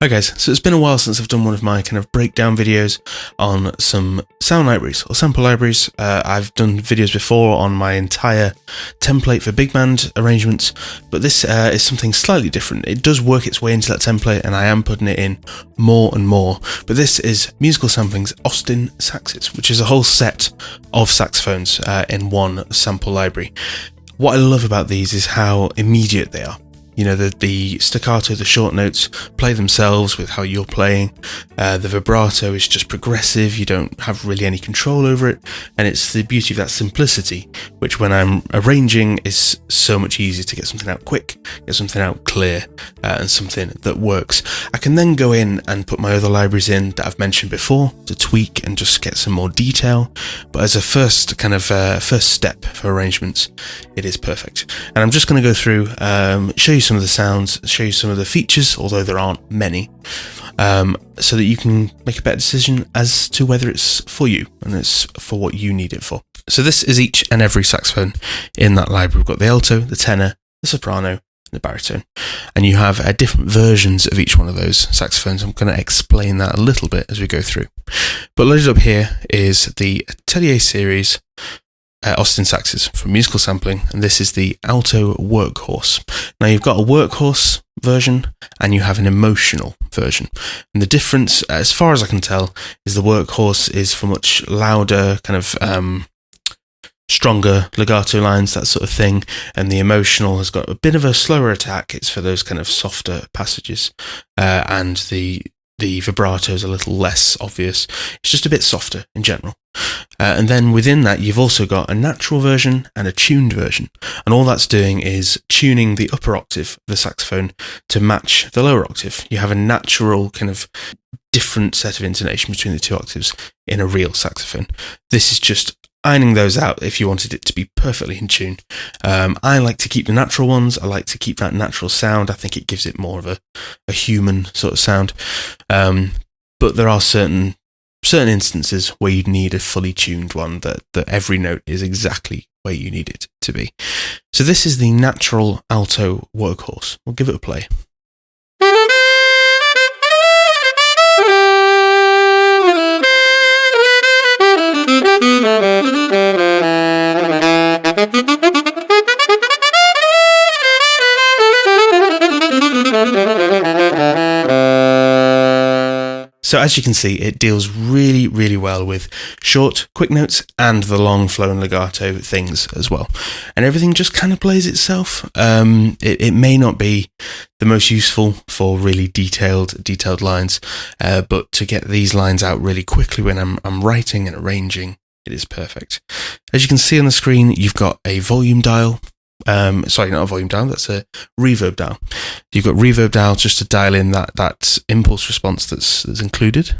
Hi guys, so it's been a while since I've done one of my kind of breakdown videos on some sound libraries or sample libraries. I've done videos before on my entire template for big band arrangements, but this is something slightly different. It does work its way into that template and I am putting it in more and more, but this is Musical Sampling's Austin Saxes, which is a whole set of saxophones in one sample library. What I love about these is how immediate they are. You know, the staccato, the short notes play themselves with how you're playing. The vibrato is just progressive. You don't have really any control over it. And it's the beauty of that simplicity, which when I'm arranging is so much easier to get something out quick, get something out clear, and something that works. I can then go in and put my other libraries in that I've mentioned before to tweak and just get some more detail. But as a first step for arrangements, it is perfect. And I'm just going to go through, show you some of the sounds, show you some of the features, although there aren't many, so that you can make a better decision as to whether it's for you and it's for what you need it for. So this is each and every saxophone in that library. We've got the alto, the tenor, the soprano, and the baritone, and you have different versions of each one of those saxophones. I'm going to explain that a little bit as we go through. But loaded up here is the Atelier series Austin Saxes from Musical Sampling, and this is the Alto Workhorse. Now you've got a Workhorse version and you have an Emotional version, and the difference, as far as I can tell, is the Workhorse is for much louder, kind of stronger legato lines, that sort of thing, and the Emotional has got a bit of a slower attack. It's for those kind of softer passages, and the vibrato is a little less obvious. It's just a bit softer in general. And then within that, you've also got a natural version and a tuned version. And all that's doing is tuning the upper octave of the saxophone to match the lower octave. You have a natural kind of different set of intonation between the two octaves in a real saxophone. This is just ironing those out if you wanted it to be perfectly in tune. I like to keep the natural ones. I like to keep that natural sound. I think it gives it more of a human sort of sound. But there are certain instances where you'd need a fully tuned one that every note is exactly where you need it to be. So this is the natural Alto Workhorse. We'll give it a play. So as you can see, it deals really, really well with short, quick notes and the long flow and legato things as well. And everything just kind of plays itself. It may not be the most useful for really detailed lines, but to get these lines out really quickly when I'm writing and arranging, it is perfect. As you can see on the screen, you've got a volume dial. Sorry, not a volume dial, that's a reverb dial. You've got reverb dial just to dial in that impulse response that's included.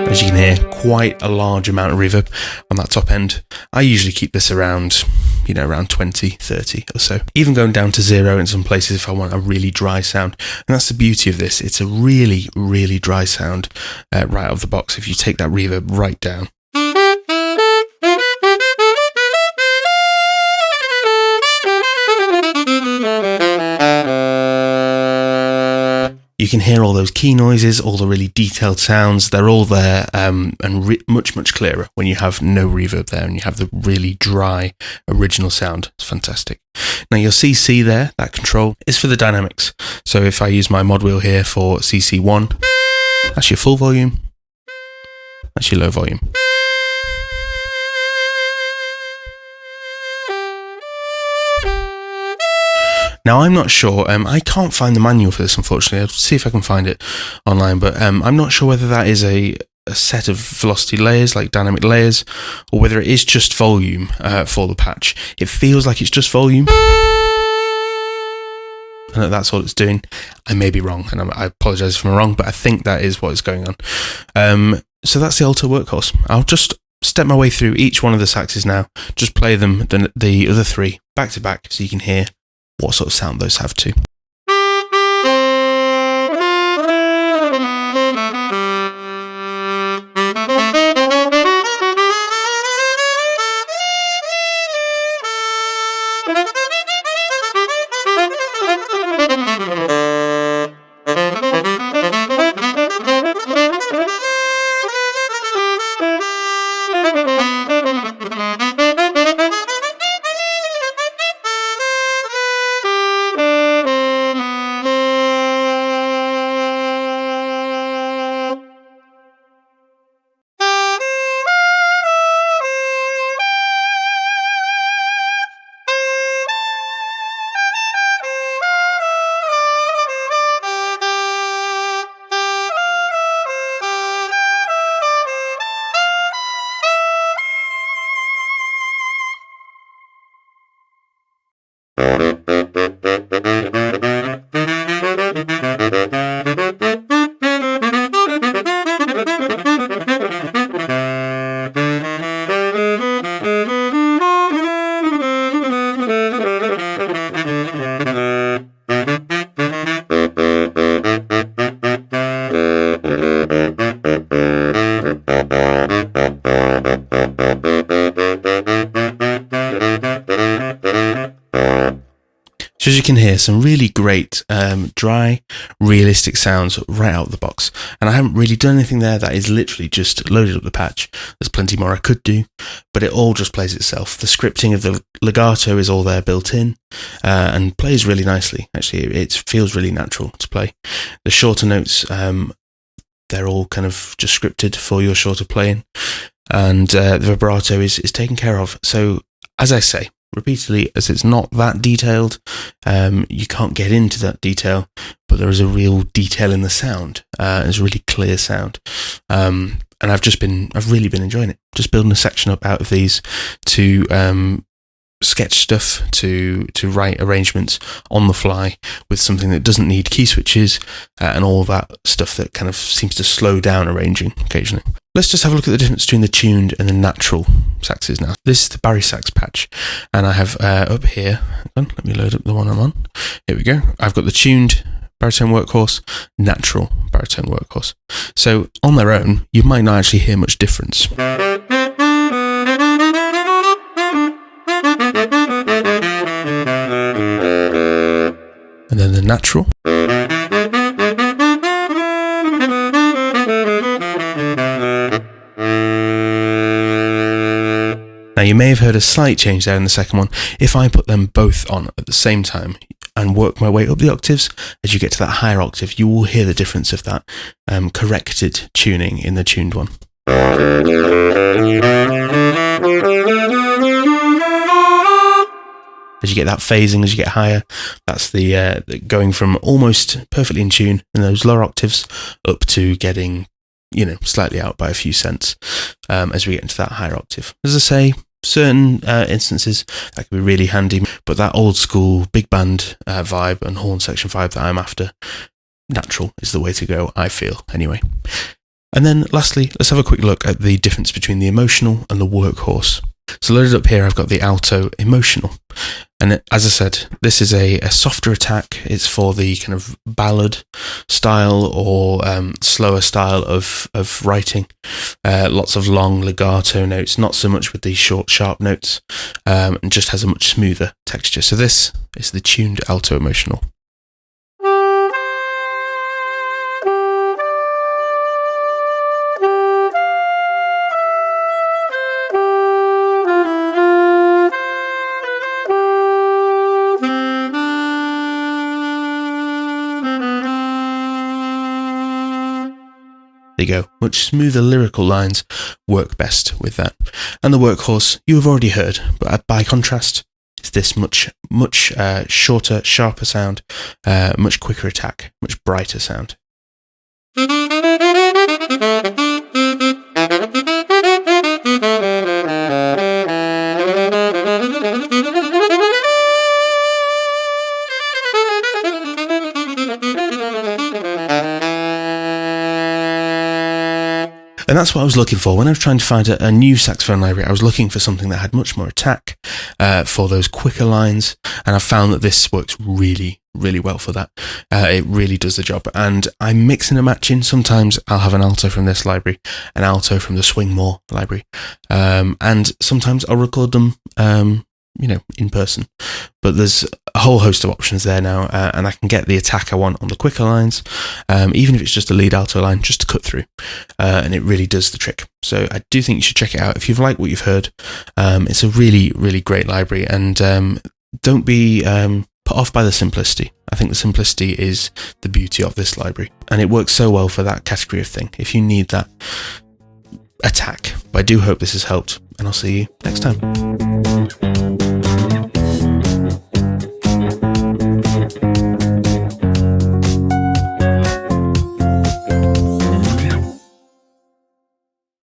As you can hear, quite a large amount of reverb on that top end. I usually keep this around 20, 30 or so. Even going down to 0 in some places if I want a really dry sound. And that's the beauty of this. It's a really, really dry sound right out of the box if you take that reverb right down. You can hear all those key noises, all the really detailed sounds. They're all there and much, much clearer when you have no reverb there and you have the really dry original sound. It's fantastic. Now your CC there, that control, is for the dynamics. So if I use my mod wheel here for CC1, that's your full volume, that's your low volume. Now, I'm not sure, I can't find the manual for this, unfortunately. I'll see if I can find it online, but I'm not sure whether that is a set of velocity layers, like dynamic layers, or whether it is just volume for the patch. It feels like it's just volume, and that's all it's doing. I may be wrong, and I apologise if I'm wrong, but I think that is what is going on. So that's the Alto Workhorse. I'll just step my way through each one of the saxes now, just play them, the other three, back to back, so you can hear what sort of sound those have too. So as you can hear, some really great, dry, realistic sounds right out of the box. And I haven't really done anything there. That is literally just loaded up the patch. There's plenty more I could do, but it all just plays itself. The scripting of the legato is all there built in, and plays really nicely. Actually, it feels really natural to play. The shorter notes, they're all kind of just scripted for your shorter playing, and the vibrato is taken care of. So, as I say repeatedly, as it's not that detailed, you can't get into that detail, but there is a real detail in the sound. It's a really clear sound, and I've really been enjoying it. Just building a section up out of these to sketch stuff, to write arrangements on the fly with something that doesn't need key switches and all that stuff that kind of seems to slow down arranging occasionally. Let's just have a look at the difference between the tuned and the natural saxes now. This is the Barry sax patch, and I have up here, let me load up the one I'm on. Here we go. I've got the tuned baritone workhorse, natural baritone workhorse. So on their own, you might not actually hear much difference. And then the natural. Now you may have heard a slight change there in the second one. If I put them both on at the same time and work my way up the octaves, as you get to that higher octave, you will hear the difference of that corrected tuning in the tuned one. As you get that phasing, as you get higher, that's the going from almost perfectly in tune in those lower octaves up to getting, slightly out by a few cents as we get into that higher octave. As I say, certain instances that can be really handy, but that old school big band vibe and horn section vibe that I'm after, natural is the way to go, I feel, anyway. And then lastly, let's have a quick look at the difference between the Emotional and the Workhorse. So loaded up here, I've got the Alto Emotional. And as I said, this is a softer attack. It's for the kind of ballad style or slower style of writing. Lots of long legato notes, not so much with these short, sharp notes, and just has a much smoother texture. So this is the tuned Alto Emotional. There you go. Much smoother lyrical lines work best with that. And the Workhorse, you have already heard, but by contrast, it's this much shorter, sharper sound, much quicker attack, much brighter sound. And that's what I was looking for. When I was trying to find a new saxophone library, I was looking for something that had much more attack for those quicker lines. And I found that this works really, really well for that. It really does the job. And I'm mixing and matching. Sometimes I'll have an alto from this library, an alto from the Swingmore library. And sometimes I'll record them, in person. But there's a whole host of options there now, and I can get the attack I want on the quicker lines, even if it's just a lead alto line, just to cut through, and it really does the trick. So I do think you should check it out if you've liked what you've heard. It's a really, really great library, and don't be put off by the simplicity. I think the simplicity is the beauty of this library, and it works so well for that category of thing. If you need that attack, but I do hope this has helped, and I'll see you next time.